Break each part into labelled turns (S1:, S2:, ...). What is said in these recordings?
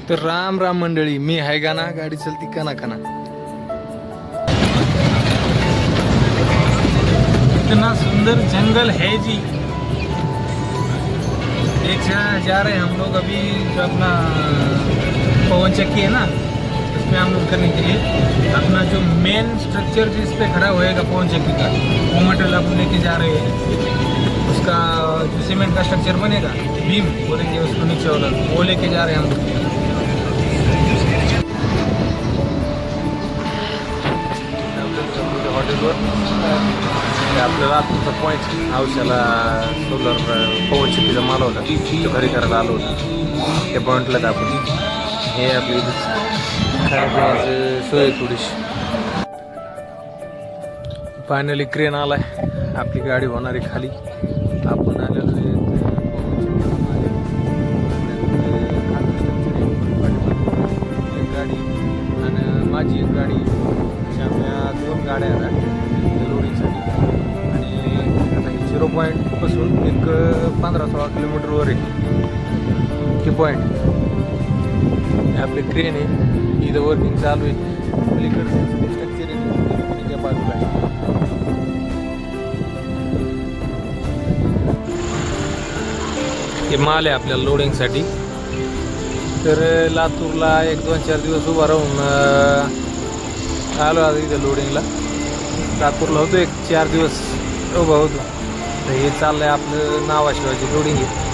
S1: तर राम राम मंडळी, मी आहे गाना, गाडी चलती कना कना।
S2: इतना सुंदर जंगल है जी। एक जा रहे हैं हम लोग अभी, जो अपना पवन चक्की है ना, उसमें हम लोग करने के लिए अपना जो मेन स्ट्रक्चर जिस पे खड़ा होएगा पवन चक्की का, वो मटेरियल आप लेके जा रहे हैं। उसका जो सीमेंट का स्ट्रक्चर बनेगा, बीम बोलेंगे उसको, नीचे वाला वो लेके जा रहे हैं हम लोग।
S1: आपल्याला तुमचा पॉईंट हाऊसला सोलर पवन चक्कीचा माल होता, तो घरी करायला आलो होतो। त्या पॉईंटला आपण हे आपली खाण्यापिण्याची सोय थोडीशी। फायनली क्रेन आलाय, आपली गाडी होणार आहे खाली। आपण आलेलो गाडी आणि माझी एक गाडी, अशा 2 गाड्या आहेत लोडिंगसाठी। आणि आता हे 0 पॉईंटपासून एक 15-16 किलोमीटरवर आहे की पॉईंट। आपली क्रेन आहे, इथं वर्किंग चालू आहे। पलीकडचं स्ट्रक्चर आहे त्या बाजूला आहे। हे माल आहे आपल्याला लोडिंगसाठी। तर लातूरला 1-2-4 दिवस उभा राहून आलो आता इथं लोडिंगला। लातूरला होतो 4 दिवस उभा होतो। तर हे चाललंय आपलं नावाशिवायची लोडिंग आहे।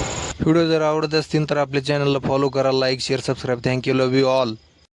S1: व्हिडिओ जर आवडत असतील तर आपल्या चॅनलला फॉलो करा, like share subscribe. Thank you, love you all.